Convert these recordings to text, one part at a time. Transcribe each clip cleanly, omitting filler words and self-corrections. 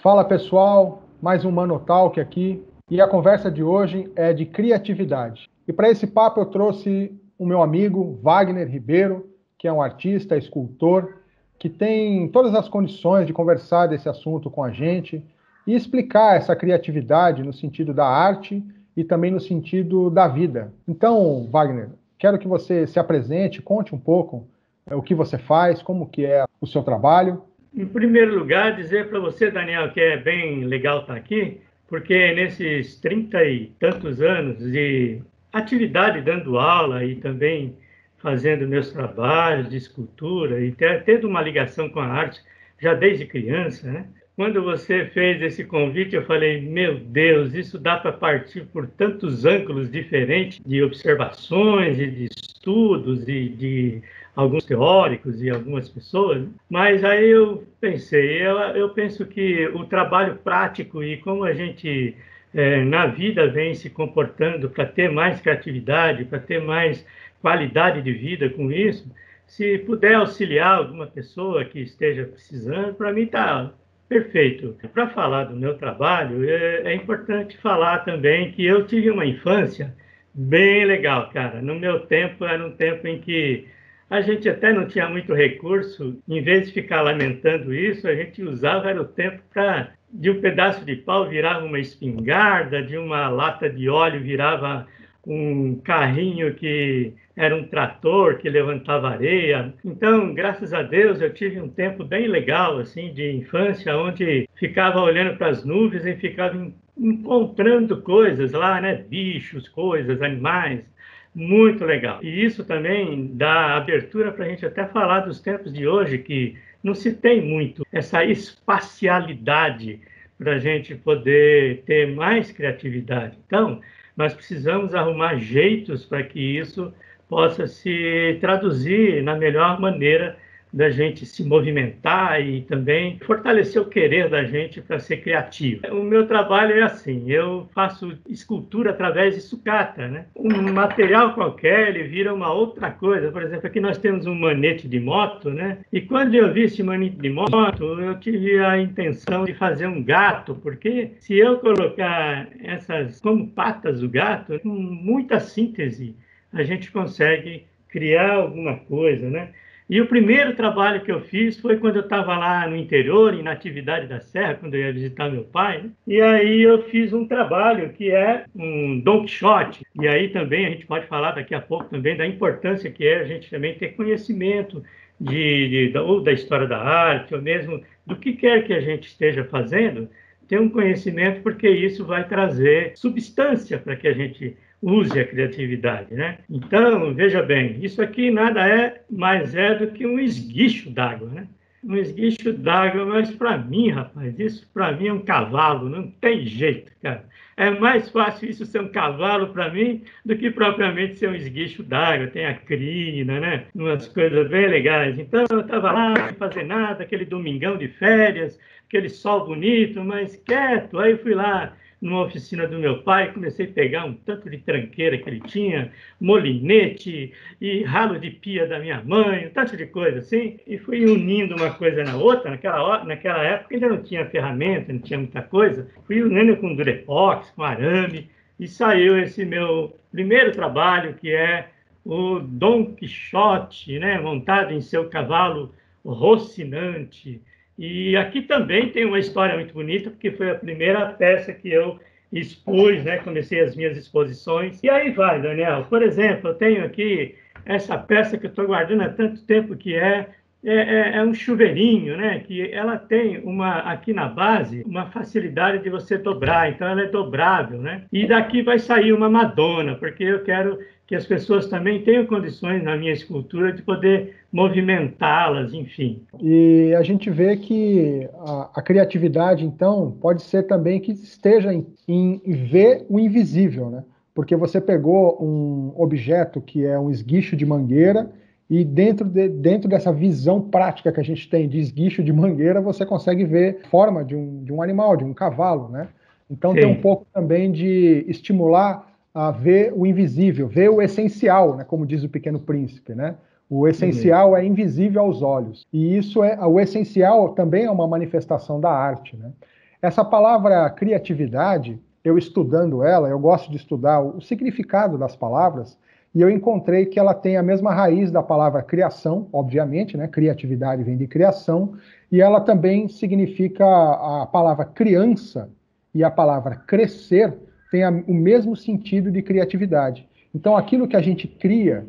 Fala pessoal, mais um Manotalk aqui e a conversa de hoje é de criatividade. E para esse papo eu trouxe o meu amigo Wagner Ribeiro, que é um artista, escultor, que tem todas as condições de conversar desse assunto com a gente e explicar essa criatividade no sentido da arte e também no sentido da vida. Então, Wagner, quero que você se apresente, conte um pouco o que você faz, como que é o seu trabalho. Em primeiro lugar, dizer para você, Daniel, que é bem legal estar aqui, porque nesses 30 e tantos anos de atividade dando aula e também fazendo meus trabalhos de escultura e tendo uma ligação com a arte já desde criança, né? Quando você fez esse convite, eu falei, meu Deus, isso dá para partir por tantos ângulos diferentes de observações e de estudos e de alguns teóricos e algumas pessoas, mas aí eu pensei, eu penso que o trabalho prático e como a gente na vida vem se comportando para ter mais criatividade, para ter mais qualidade de vida com isso, se puder auxiliar alguma pessoa que esteja precisando, para mim está perfeito. Para falar do meu trabalho, é importante falar também que eu tive uma infância bem legal, cara. No meu tempo, era um tempo em que a gente até não tinha muito recurso. Em vez de ficar lamentando isso, a gente usava era o tempo para, de um pedaço de pau virava uma espingarda, de uma lata de óleo virava um carrinho que era um trator que levantava areia. Então, graças a Deus, eu tive um tempo bem legal assim de infância, onde ficava olhando para as nuvens e ficava encontrando coisas lá, né? Bichos, coisas, animais. Muito legal. E isso também dá abertura para a gente até falar dos tempos de hoje, que não se tem muito essa espacialidade para a gente poder ter mais criatividade. Então, nós precisamos arrumar jeitos para que isso possa se traduzir na melhor maneira da gente se movimentar e também fortalecer o querer da gente para ser criativo. O meu trabalho é assim, eu faço escultura através de sucata, né? Um material qualquer, ele vira uma outra coisa. Por exemplo, aqui nós temos um manete de moto, né? E quando eu vi esse manete de moto, eu tive a intenção de fazer um gato, porque se eu colocar essas como patas do gato, com muita síntese, a gente consegue criar alguma coisa, né? E o primeiro trabalho que eu fiz foi quando eu estava lá no interior, em Natividade da Serra, quando eu ia visitar meu pai, né? E aí eu fiz um trabalho que é um Don Quixote. E aí também a gente pode falar daqui a pouco também da importância que é a gente também ter conhecimento ou da história da arte, ou mesmo do que quer que a gente esteja fazendo, ter um conhecimento, porque isso vai trazer substância para que a gente use a criatividade, né? Então, veja bem, isso aqui nada mais é do que um esguicho d'água, né? Um esguicho d'água, mas para mim, rapaz, isso para mim é um cavalo, não tem jeito, cara. É mais fácil isso ser um cavalo para mim do que propriamente ser um esguicho d'água. Tem a crina, né? Umas coisas bem legais. Então, eu estava lá sem fazer nada, aquele domingão de férias, aquele sol bonito, mas quieto. Aí eu fui lá numa oficina do meu pai, comecei a pegar um tanto de tranqueira que ele tinha, molinete e ralo de pia da minha mãe, um tanto de coisa assim, e fui unindo uma coisa na outra. Naquela época ainda não tinha ferramenta, não tinha muita coisa, fui unindo com durepox, com arame, e saiu esse meu primeiro trabalho, que é o Don Quixote, né, montado em seu cavalo Rocinante. E aqui também tem uma história muito bonita, porque foi a primeira peça que eu expus, né? Comecei as minhas exposições. E aí vai, Daniel. Por exemplo, eu tenho aqui essa peça que eu estou guardando há tanto tempo, que é um chuveirinho, né? Que ela tem aqui na base uma facilidade de você dobrar, então ela é dobrável, né? E daqui vai sair uma Madonna, porque eu quero que as pessoas também tenham condições na minha escultura de poder movimentá-las, enfim. E a gente vê que a criatividade, então, pode ser também que esteja em ver o invisível, né? Porque você pegou um objeto que é um esguicho de mangueira e dentro dessa visão prática que a gente tem de esguicho de mangueira, você consegue ver a forma de um animal, de um cavalo, né? Então tem um Sim. pouco também de estimular a ver o invisível, ver o essencial, né? Como diz o Pequeno Príncipe, né? O essencial é invisível aos olhos. E isso o essencial também é uma manifestação da arte, né? Essa palavra criatividade, eu estudando ela, eu gosto de estudar o significado das palavras, e eu encontrei que ela tem a mesma raiz da palavra criação, obviamente, né? Criatividade vem de criação, e ela também significa a palavra criança e a palavra crescer tem o mesmo sentido de criatividade. Então, aquilo que a gente cria,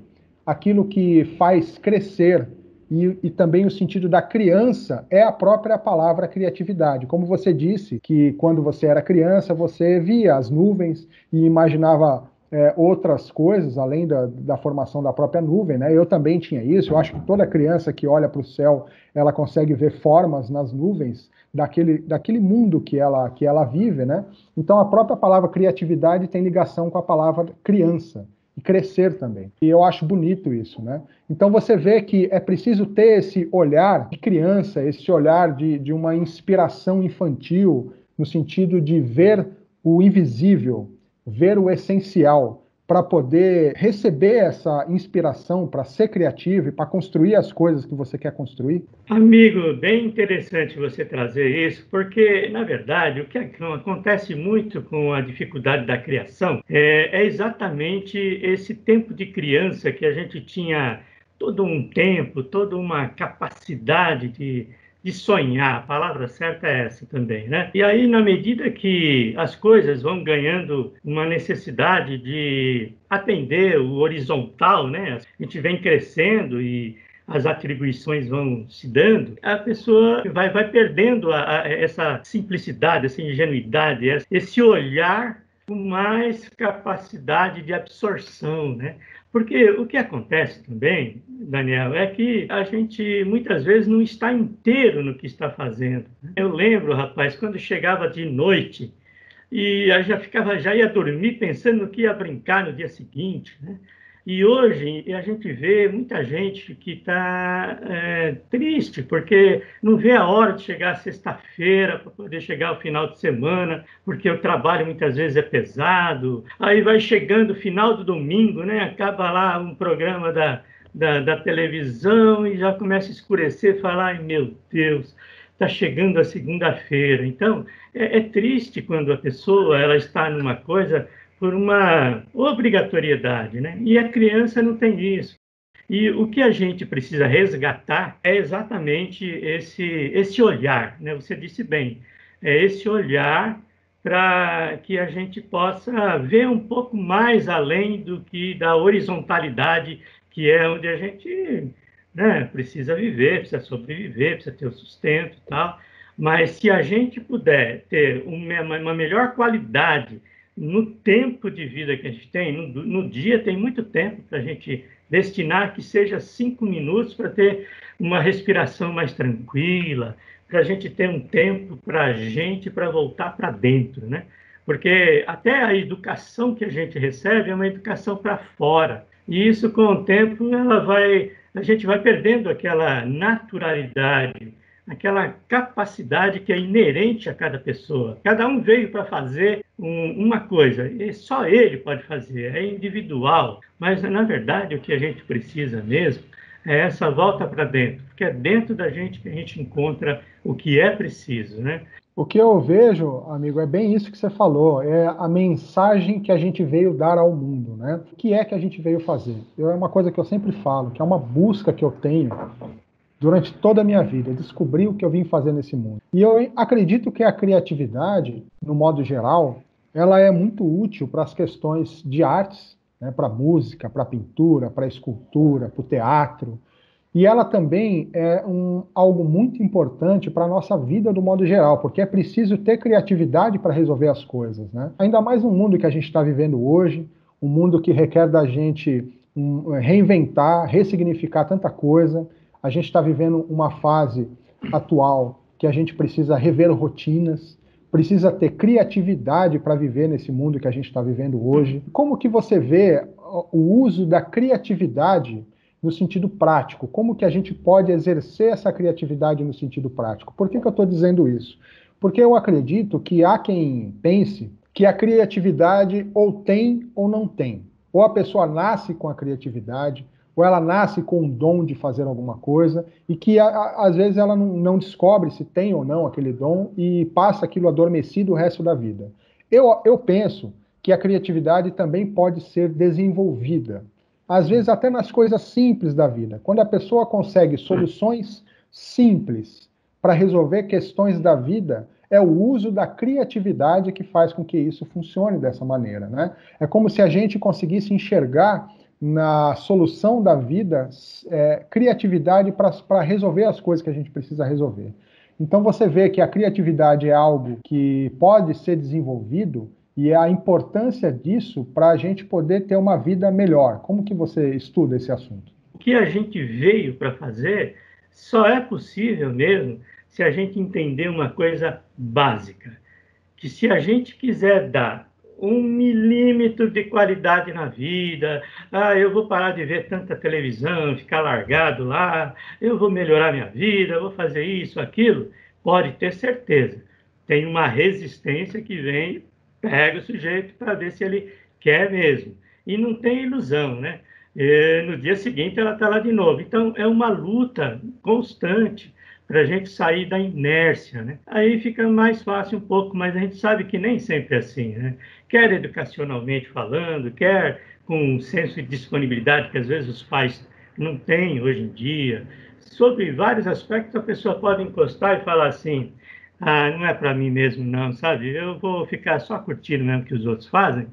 aquilo que faz crescer, e também o sentido da criança é a própria palavra criatividade. Como você disse, que quando você era criança, você via as nuvens e imaginava outras coisas, além da formação da própria nuvem, né? Eu também tinha isso. Eu acho que toda criança que olha para o céu, ela consegue ver formas nas nuvens daquele mundo que ela vive, né? Então, a própria palavra criatividade tem ligação com a palavra criança. E crescer também. E eu acho bonito isso, né? Então você vê que é preciso ter esse olhar de criança, esse olhar de uma inspiração infantil, no sentido de ver o invisível, ver o essencial, para poder receber essa inspiração, para ser criativo e para construir as coisas que você quer construir. Amigo, bem interessante você trazer isso, porque, na verdade, o que acontece muito com a dificuldade da criação é exatamente esse tempo de criança que a gente tinha todo um tempo, toda uma capacidade de sonhar. A palavra certa é essa também, né? E aí, na medida que as coisas vão ganhando uma necessidade de atender o horizontal, né? A gente vem crescendo e as atribuições vão se dando, a pessoa vai perdendo essa simplicidade, essa ingenuidade, esse olhar com mais capacidade de absorção, né? Porque o que acontece também, Daniel, é que a gente muitas vezes não está inteiro no que está fazendo. Eu lembro, rapaz, quando chegava de noite e eu já ia dormir pensando no que ia brincar no dia seguinte, né? E hoje a gente vê muita gente que está triste, porque não vê a hora de chegar a sexta-feira para poder chegar ao final de semana, porque o trabalho muitas vezes é pesado. Aí vai chegando o final do domingo, né? Acaba lá um programa da televisão e já começa a escurecer e falar, ai meu Deus, está chegando a segunda-feira. Então, é triste quando a pessoa ela está numa coisa por uma obrigatoriedade, né? E a criança não tem isso. E o que a gente precisa resgatar é exatamente esse olhar, né? Você disse bem, é esse olhar para que a gente possa ver um pouco mais além do que da horizontalidade, que é onde a gente, né, precisa viver, precisa sobreviver, precisa ter o sustento e tal. Mas se a gente puder ter uma melhor qualidade no tempo de vida que a gente tem, no dia tem muito tempo para a gente destinar que seja 5 minutos para ter uma respiração mais tranquila, para a gente ter um tempo para a gente, para voltar para dentro, né? Porque até a educação que a gente recebe é uma educação para fora. E isso, com o tempo, a gente vai perdendo aquela naturalidade, aquela capacidade que é inerente a cada pessoa. Cada um veio para fazer uma coisa, e só ele pode fazer, é individual. Mas, na verdade, o que a gente precisa mesmo é essa volta para dentro, porque é dentro da gente que a gente encontra o que é preciso, né? O que eu vejo, amigo, é bem isso que você falou, é a mensagem que a gente veio dar ao mundo, né? O que é que a gente veio fazer? É uma coisa que eu sempre falo, que é uma busca que eu tenho durante toda a minha vida, descobrir o que eu vim fazer nesse mundo. E eu acredito que a criatividade, no modo geral, ela é muito útil para as questões de artes, né? Para música, para pintura, para escultura, para o teatro. E ela também é algo muito importante para a nossa vida do modo geral, porque é preciso ter criatividade para resolver as coisas, né? Ainda mais no mundo que a gente está vivendo hoje, um mundo que requer da gente reinventar, ressignificar tanta coisa. A gente está vivendo uma fase atual que a gente precisa rever rotinas, precisa ter criatividade para viver nesse mundo que a gente está vivendo hoje. Como que você vê o uso da criatividade no sentido prático? Como que a gente pode exercer essa criatividade no sentido prático? Por que eu estou dizendo isso? Porque eu acredito que há quem pense que a criatividade ou tem ou não tem. Ou a pessoa nasce com a criatividade, ou ela nasce com um dom de fazer alguma coisa e que às vezes ela não descobre se tem ou não aquele dom e passa aquilo adormecido o resto da vida. Eu penso que a criatividade também pode ser desenvolvida, às vezes até nas coisas simples da vida. Quando a pessoa consegue soluções simples para resolver questões da vida, é o uso da criatividade que faz com que isso funcione dessa maneira, né? É como se a gente conseguisse enxergar na solução da vida criatividade para resolver as coisas que a gente precisa resolver. Então você vê que a criatividade é algo que pode ser desenvolvido e a importância disso para a gente poder ter uma vida melhor. Como que você estuda esse assunto? O que a gente veio para fazer só é possível mesmo se a gente entender uma coisa básica, que se a gente quiser dar 1 milímetro de qualidade na vida, eu vou parar de ver tanta televisão, ficar largado lá, eu vou melhorar minha vida, eu vou fazer isso, aquilo, pode ter certeza. Tem uma resistência que vem, pega o sujeito para ver se ele quer mesmo. E não tem ilusão, né? No dia seguinte ela está lá de novo. Então é uma luta constante para a gente sair da inércia, né? Aí fica mais fácil um pouco, mas a gente sabe que nem sempre é assim, né? Quer educacionalmente falando, quer com um senso de disponibilidade que às vezes os pais não têm hoje em dia. Sobre vários aspectos a pessoa pode encostar e falar assim, não é para mim mesmo não, sabe? Eu vou ficar só curtindo mesmo o que os outros fazem,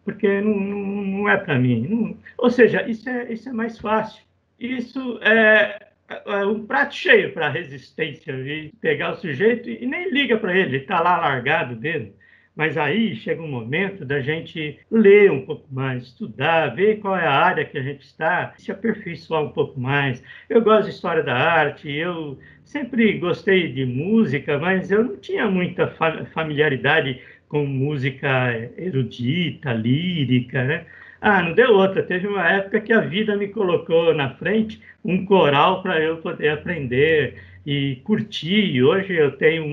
porque não é para mim. Não... Ou seja, isso é mais fácil. Isso é um prato cheio para a resistência, e pegar o sujeito e nem liga para ele, ele está lá largado dele. Mas aí chega um momento da gente ler um pouco mais, estudar, ver qual é a área que a gente está, se aperfeiçoar um pouco mais. Eu gosto de história da arte, eu sempre gostei de música, mas eu não tinha muita familiaridade com música erudita, lírica, né? Não deu outra. Teve uma época que a vida me colocou na frente um coral para eu poder aprender e curtir. E hoje eu tenho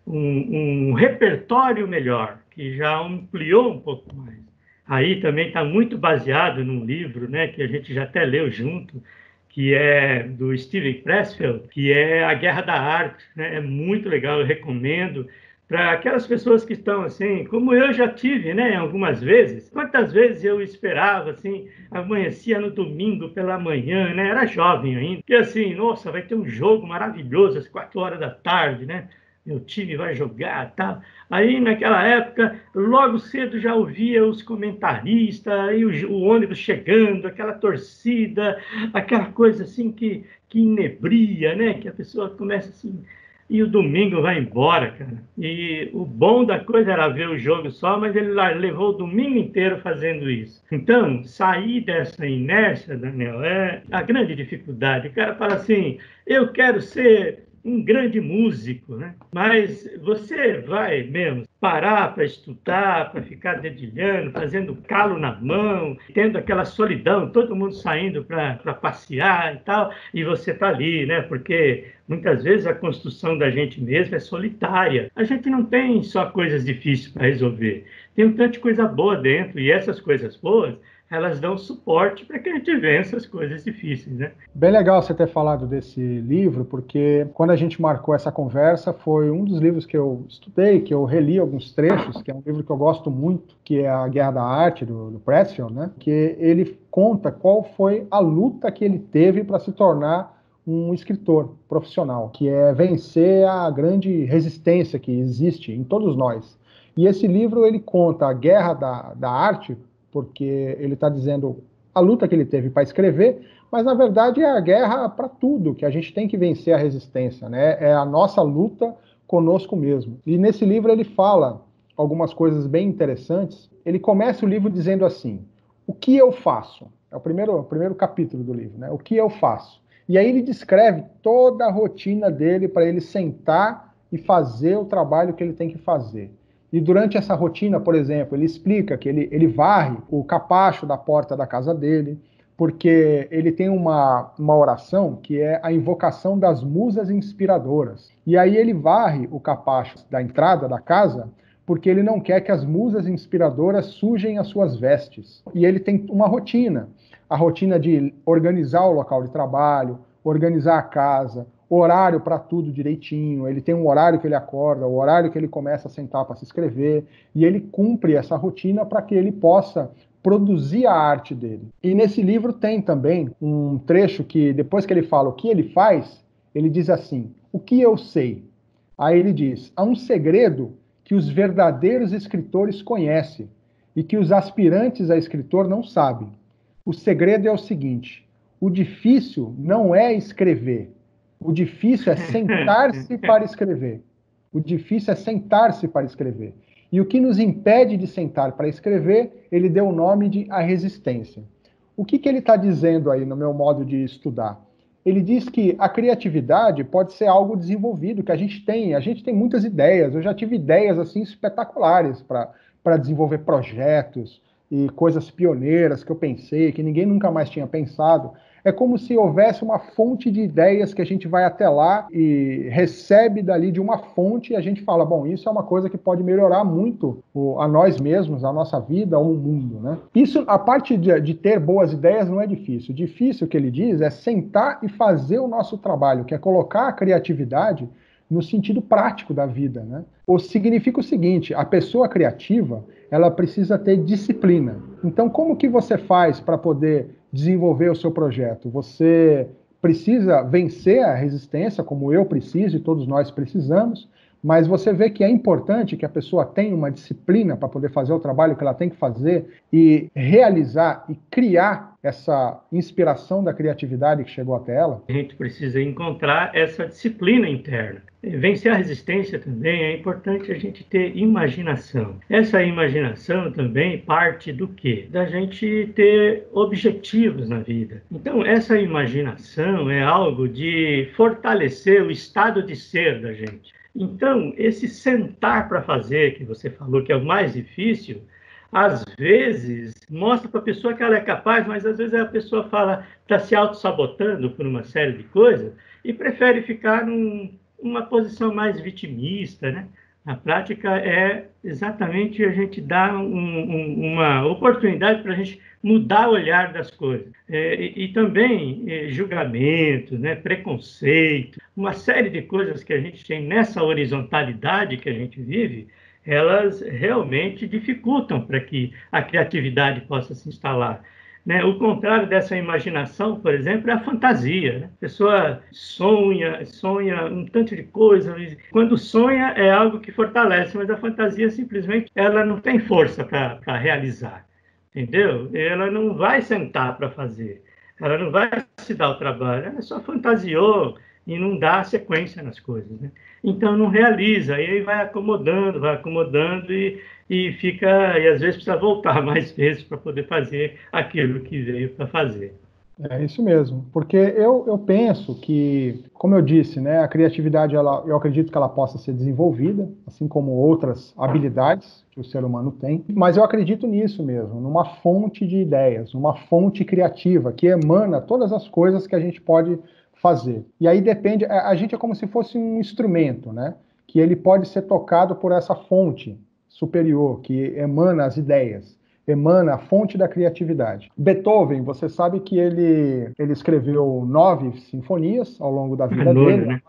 um repertório melhor, que já ampliou um pouco mais. Aí também está muito baseado num livro, né, que a gente já até leu junto, que é do Steven Pressfield, que é A Guerra da Arte, né? É muito legal, eu recomendo para aquelas pessoas que estão assim, como eu já tive, né, algumas vezes. Quantas vezes eu esperava, assim, amanhecia no domingo pela manhã, né, era jovem ainda, e assim, nossa, vai ter um jogo maravilhoso às 4 horas da tarde, né, meu time vai jogar, tal. Aí, naquela época, logo cedo já ouvia os comentaristas, aí o ônibus chegando, aquela torcida, aquela coisa assim que inebria, né, que a pessoa começa assim... E o domingo vai embora, cara. E o bom da coisa era ver o jogo só, mas ele levou o domingo inteiro fazendo isso. Então, sair dessa inércia, Daniel, é a grande dificuldade. O cara fala assim, eu quero ser um grande músico, né? Mas você vai mesmo parar para estudar, para ficar dedilhando, fazendo calo na mão, tendo aquela solidão, todo mundo saindo para passear e tal, e você está ali, né? Porque muitas vezes a construção da gente mesmo é solitária. A gente não tem só coisas difíceis para resolver, tem um tanto de coisa boa dentro, e essas coisas boas, elas dão suporte para que a gente vença as coisas difíceis, né? Bem legal você ter falado desse livro, porque quando a gente marcou essa conversa, foi um dos livros que eu estudei, que eu reli alguns trechos, que é um livro que eu gosto muito, que é A Guerra da Arte, do Pressfield, né? Que ele conta qual foi a luta que ele teve para se tornar um escritor profissional, que é vencer a grande resistência que existe em todos nós. E esse livro, ele conta a guerra da arte, porque ele está dizendo a luta que ele teve para escrever, mas na verdade é a guerra para tudo, que a gente tem que vencer a resistência, né? É a nossa luta conosco mesmo. E nesse livro ele fala algumas coisas bem interessantes. Ele começa o livro dizendo assim, o que eu faço? É o primeiro capítulo do livro, né? O que eu faço? E aí ele descreve toda a rotina dele para ele sentar e fazer o trabalho que ele tem que fazer. E durante essa rotina, por exemplo, ele explica que ele varre o capacho da porta da casa dele, porque ele tem uma oração que é a invocação das musas inspiradoras. E aí ele varre o capacho da entrada da casa, porque ele não quer que as musas inspiradoras sujem as suas vestes. E ele tem uma rotina, a rotina de organizar o local de trabalho, organizar a casa, horário para tudo direitinho, ele tem um horário que ele acorda, o horário que ele começa a sentar para se escrever, e ele cumpre essa rotina para que ele possa produzir a arte dele. E nesse livro tem também um trecho que, depois que ele fala o que ele faz, ele diz assim: o que eu sei? Aí ele diz: há um segredo que os verdadeiros escritores conhecem e que os aspirantes a escritor não sabem. O segredo é o seguinte: o difícil não é escrever, o difícil é sentar-se para escrever. O difícil é sentar-se para escrever. E o que nos impede de sentar para escrever, ele deu o nome de a resistência. O que ele está dizendo aí no meu modo de estudar? Ele diz que a criatividade pode ser algo desenvolvido, que a gente tem muitas ideias. Eu já tive ideias assim espetaculares para desenvolver projetos e coisas pioneiras que eu pensei, que ninguém nunca mais tinha pensado. É como se houvesse uma fonte de ideias que a gente vai até lá e recebe dali de uma fonte e a gente fala, bom, isso é uma coisa que pode melhorar muito a nós mesmos, a nossa vida, o mundo, né? Isso, a parte de ter boas ideias não é difícil. O difícil, que ele diz, é sentar e fazer o nosso trabalho, que é colocar a criatividade no sentido prático da vida, né? Ou significa o seguinte: a pessoa criativa, ela precisa ter disciplina. Então, como que você faz para poder desenvolver o seu projeto? Você precisa vencer a resistência, como eu preciso e todos nós precisamos, mas você vê que é importante que a pessoa tenha uma disciplina para poder fazer o trabalho que ela tem que fazer e realizar e criar essa inspiração da criatividade que chegou até ela. A gente precisa encontrar essa disciplina interna. Vencer a resistência também é importante a gente ter imaginação. Essa imaginação também parte do quê? Da gente ter objetivos na vida. Então, essa imaginação é algo de fortalecer o estado de ser da gente. Então, esse sentar para fazer, que você falou que é o mais difícil, às vezes mostra para a pessoa que ela é capaz, mas às vezes a pessoa está se auto-sabotando por uma série de coisas e prefere ficar numa posição mais vitimista, né? Na prática é exatamente a gente dar uma oportunidade para a gente mudar o olhar das coisas. E também julgamento, né? Preconceito, uma série de coisas que a gente tem nessa horizontalidade que a gente vive, elas realmente dificultam para que a criatividade possa se instalar. Né? O contrário dessa imaginação, por exemplo, é a fantasia. Né? A pessoa sonha um tanto de coisa. Quando sonha é algo que fortalece, mas a fantasia simplesmente ela não tem força para realizar. Entendeu? Ela não vai sentar para fazer. Ela não vai se dar o trabalho. Ela só fantasiou e não dá sequência nas coisas. Né? Então não realiza. E aí vai acomodando e fica, e às vezes precisa voltar mais vezes para poder fazer aquilo que veio para fazer. É isso mesmo, porque eu penso que, como eu disse, né, a criatividade, eu acredito que ela possa ser desenvolvida, assim como outras habilidades que o ser humano tem, mas eu acredito nisso mesmo, numa fonte de ideias, numa fonte criativa que emana todas as coisas que a gente pode fazer. E aí depende, a gente é como se fosse um instrumento, né, que ele pode ser tocado por essa fonte superior, que emana as ideias, emana a fonte da criatividade. Beethoven, você sabe que ele escreveu 9 sinfonias ao longo da vida dele. Né?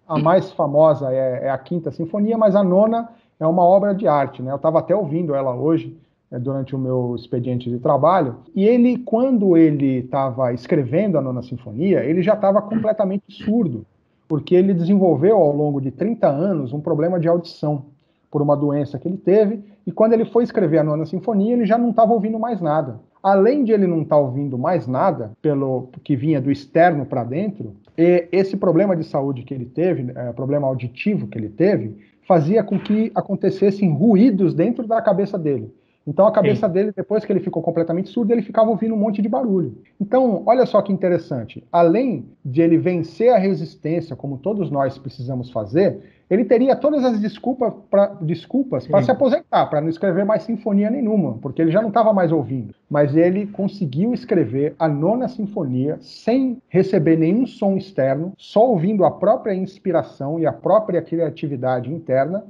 A mais famosa é a Quinta Sinfonia, mas a nona é uma obra de arte. Né? Eu estava até ouvindo ela hoje, durante o meu expediente de trabalho, e ele, quando ele estava escrevendo a Nona Sinfonia, ele já estava completamente surdo, porque ele desenvolveu ao longo de 30 anos um problema de audição, por uma doença que ele teve, e quando ele foi escrever a Nona Sinfonia, ele já não estava ouvindo mais nada. Além de ele não estar ouvindo mais nada, pelo que vinha do externo para dentro, esse problema de saúde que ele teve, problema auditivo que ele teve, fazia com que acontecessem ruídos dentro da cabeça dele. Então a cabeça dele, depois que ele ficou completamente surdo, ele ficava ouvindo um monte de barulho. Então, olha só que interessante. Além de ele vencer a resistência, como todos nós precisamos fazer, ele teria todas as desculpas para se aposentar, para não escrever mais sinfonia nenhuma, porque ele já não estava mais ouvindo. Mas ele conseguiu escrever a Nona Sinfonia sem receber nenhum som externo, só ouvindo a própria inspiração e a própria criatividade interna.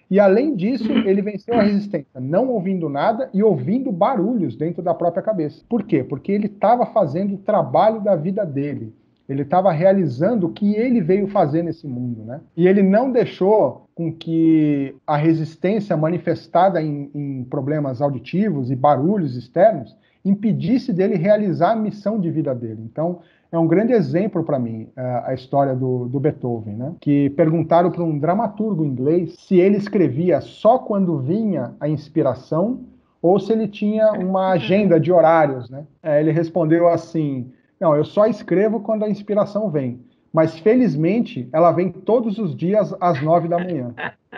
E, além disso, ele venceu a resistência, não ouvindo nada e ouvindo barulhos dentro da própria cabeça. Por quê? Porque ele estava fazendo o trabalho da vida dele. Ele estava realizando o que ele veio fazer nesse mundo, né? E ele não deixou com que a resistência manifestada em problemas auditivos e barulhos externos impedisse dele realizar a missão de vida dele. Então, é um grande exemplo para mim a história do Beethoven, né? Que perguntaram para um dramaturgo inglês se ele escrevia só quando vinha a inspiração ou se ele tinha uma agenda de horários, né? Ele respondeu assim: não, eu só escrevo quando a inspiração vem, mas felizmente ela vem todos os dias às 9 da manhã.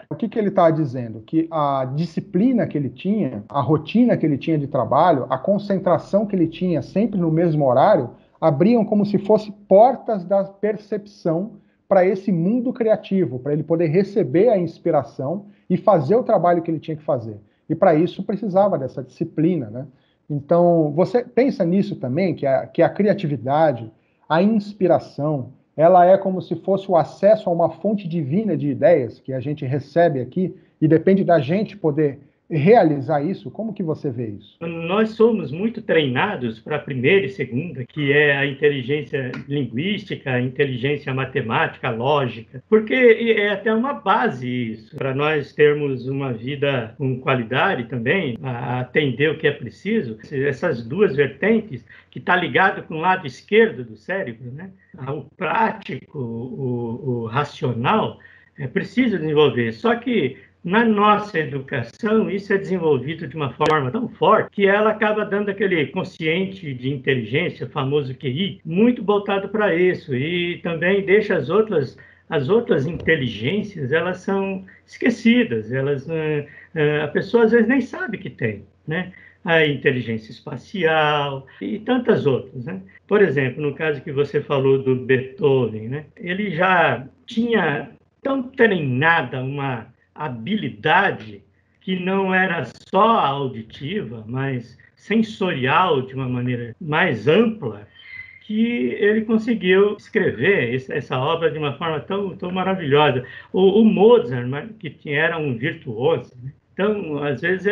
O que ele está dizendo? Que a disciplina que ele tinha, a rotina que ele tinha de trabalho, a concentração que ele tinha sempre no mesmo horário, abriam como se fossem portas da percepção para esse mundo criativo, para ele poder receber a inspiração e fazer o trabalho que ele tinha que fazer. E para isso precisava dessa disciplina, né? Então, você pensa nisso também, que a criatividade, a inspiração, ela é como se fosse o acesso a uma fonte divina de ideias que a gente recebe aqui e depende da gente poder realizar isso. Como que você vê isso? Nós somos muito treinados para a primeira e segunda, que é a inteligência linguística, a inteligência matemática, lógica, porque é até uma base isso, para nós termos uma vida com qualidade também, a atender o que é preciso. Essas duas vertentes, que está ligado com o lado esquerdo do cérebro, né? O prático, o racional, é preciso desenvolver. Só que na nossa educação, isso é desenvolvido de uma forma tão forte que ela acaba dando aquele consciente de inteligência, famoso QI, muito voltado para isso, e também deixa as outras inteligências, elas são esquecidas, a pessoa às vezes nem sabe que tem, né? A inteligência espacial e tantas outras, né? Por exemplo, no caso que você falou do Beethoven, né? Ele já tinha tão treinada uma habilidade que não era só auditiva, mas sensorial de uma maneira mais ampla, que ele conseguiu escrever essa obra de uma forma tão maravilhosa. O Mozart, que era um virtuoso, né? Então, às vezes,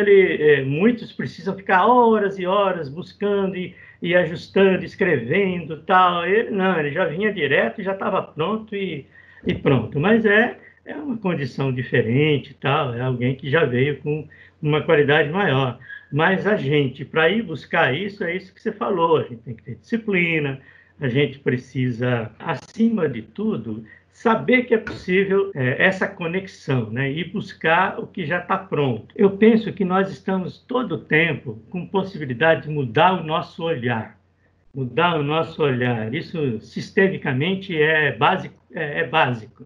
muitos precisam ficar horas e horas buscando e ajustando, escrevendo, tal. Ele não, ele já vinha direto e já estava pronto e pronto. Mas é uma condição diferente, tal, é alguém que já veio com uma qualidade maior. Mas a gente, para ir buscar isso, é isso que você falou, a gente tem que ter disciplina, a gente precisa, acima de tudo, saber que é possível essa conexão, né? E buscar o que já está pronto. Eu penso que nós estamos todo o tempo com possibilidade de mudar o nosso olhar. Mudar o nosso olhar. Isso, sistemicamente, é básico.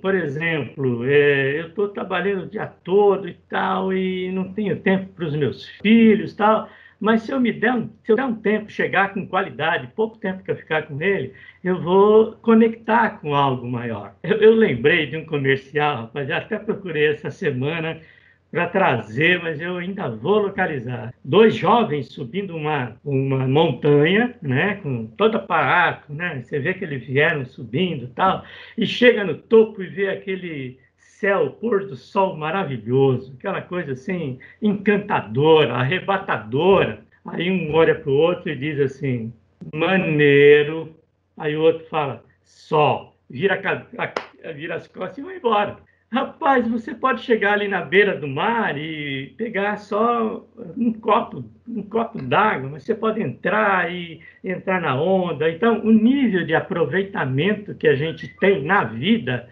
Por exemplo, eu estou trabalhando o dia todo e tal, e não tenho tempo para os meus filhos e tal, mas se eu der um tempo, chegar com qualidade, pouco tempo que eu ficar com ele, eu vou conectar com algo maior. Eu lembrei de um comercial, rapaz, já até procurei essa semana para trazer, mas eu ainda vou localizar. Dois jovens subindo uma montanha, né, com todo aparato, né? Você vê que eles vieram subindo e tal, e chega no topo e vê aquele céu, pôr do sol maravilhoso, aquela coisa assim, encantadora, arrebatadora. Aí um olha para o outro e diz assim, maneiro. Aí o outro fala, só, vira as costas e vai embora. Rapaz, você pode chegar ali na beira do mar e pegar só um copo d'água, mas você pode entrar e entrar na onda. Então, o nível de aproveitamento que a gente tem na vida,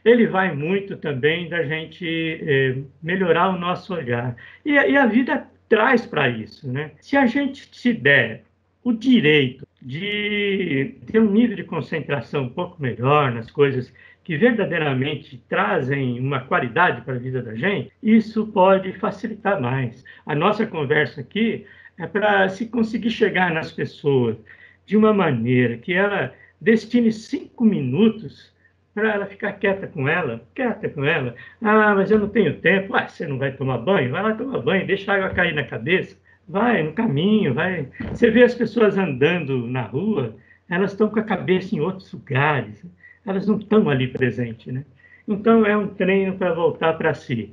ele vai muito também da gente melhorar o nosso olhar. E a vida traz para isso, né? Se a gente se der o direito de ter um nível de concentração um pouco melhor nas coisas que verdadeiramente trazem uma qualidade para a vida da gente, isso pode facilitar mais. A nossa conversa aqui é para se conseguir chegar nas pessoas de uma maneira que ela destine 5 minutos para ela ficar quieta com ela. Ah, mas eu não tenho tempo. Ah, você não vai tomar banho? Vai lá tomar banho, deixa a água cair na cabeça. Vai no caminho, vai. Você vê as pessoas andando na rua, elas estão com a cabeça em outros lugares. Elas não estão ali presentes, né? Então, é um treino para voltar para si.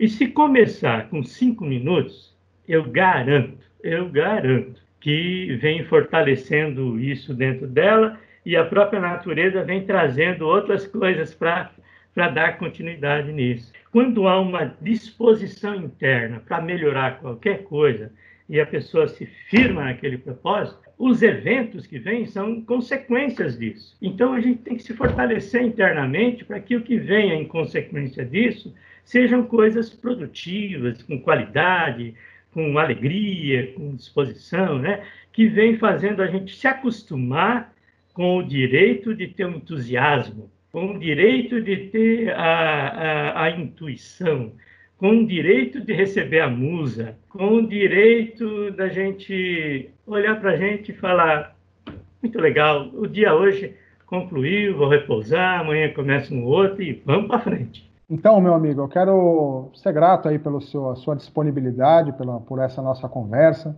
E se começar com 5 minutos, eu garanto que vem fortalecendo isso dentro dela e a própria natureza vem trazendo outras coisas para dar continuidade nisso. Quando há uma disposição interna para melhorar qualquer coisa e a pessoa se firma naquele propósito, os eventos que vêm são consequências disso. Então a gente tem que se fortalecer internamente para que o que venha em consequência disso sejam coisas produtivas, com qualidade, com alegria, com disposição, né? Que vem fazendo a gente se acostumar com o direito de ter um entusiasmo, com o direito de ter a intuição, com o direito de receber a musa, com o direito da gente olhar para a gente e falar: muito legal, o dia hoje concluiu, vou repousar, amanhã começa um outro e vamos para frente. Então, meu amigo, eu quero ser grato aí pela sua disponibilidade, por essa nossa conversa.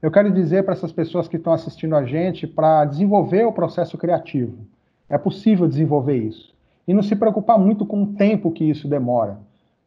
Eu quero dizer para essas pessoas que estão assistindo a gente para desenvolver o processo criativo. É possível desenvolver isso. E não se preocupar muito com o tempo que isso demora.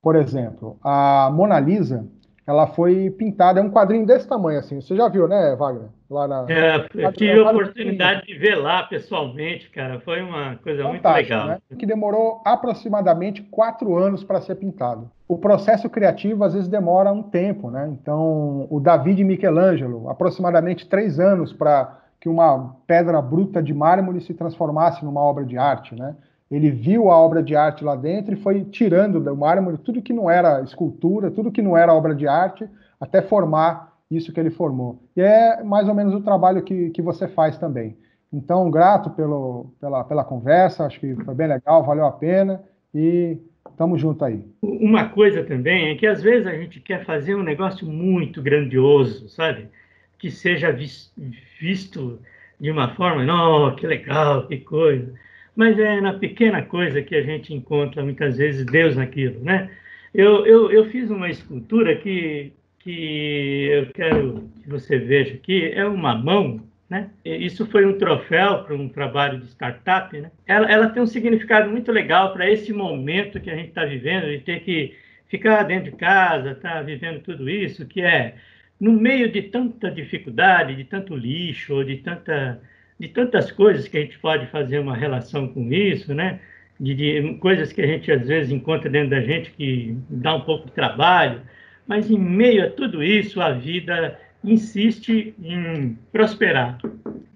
Por exemplo, a Mona Lisa, ela foi pintada, é um quadrinho desse tamanho assim. Você já viu, né, Wagner? Lá na... Eu É tive um a quadrinho oportunidade de ver lá pessoalmente, cara. Foi uma coisa muito fantástico, legal. né? Que demorou aproximadamente 4 anos para ser pintado. O processo criativo às vezes demora um tempo, né? Então, o Davi de Michelangelo, aproximadamente 3 anos para que uma pedra bruta de mármore se transformasse numa obra de arte, né? Ele viu a obra de arte lá dentro e foi tirando do mármore tudo que não era escultura, tudo que não era obra de arte, até formar isso que ele formou. E é mais ou menos o trabalho que você faz também. Então, grato pela conversa, acho que foi bem legal, valeu a pena e estamos juntos aí. Uma coisa também é que às vezes a gente quer fazer um negócio muito grandioso, sabe? Que seja visto de uma forma, não, que legal, que coisa. Mas é na pequena coisa que a gente encontra muitas vezes Deus naquilo, né? Eu fiz uma escultura que eu quero que você veja aqui, é uma mão, né? Isso foi um troféu para um trabalho de startup, né? Ela tem um significado muito legal para esse momento que a gente está vivendo, de ter que ficar dentro de casa, tá vivendo tudo isso, que é no meio de tanta dificuldade, de tanto lixo, de tantas coisas que a gente pode fazer uma relação com isso, né? De coisas que a gente às vezes encontra dentro da gente que dá um pouco de trabalho, mas em meio a tudo isso, a vida insiste em prosperar.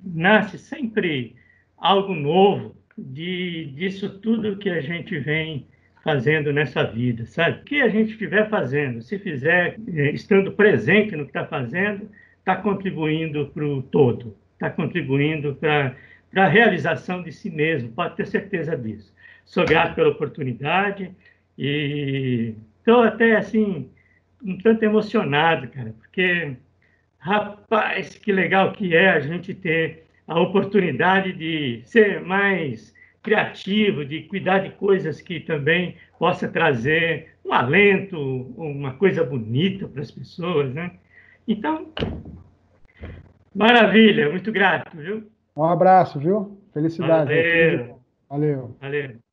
Nasce sempre algo novo disso tudo que a gente vem fazendo nessa vida, sabe? O que a gente estiver fazendo, se fizer estando presente no que está fazendo, está contribuindo para o todo, está contribuindo para a realização de si mesmo, pode ter certeza disso. Sou grato pela oportunidade e estou até assim um tanto emocionado, cara, porque, rapaz, que legal que é a gente ter a oportunidade de ser mais criativo, de cuidar de coisas que também possa trazer um alento, uma coisa bonita para as pessoas, né? Então, maravilha, muito grato, viu? Um abraço, viu? Felicidades aí, tudo de Valeu, bom. Valeu. valeu.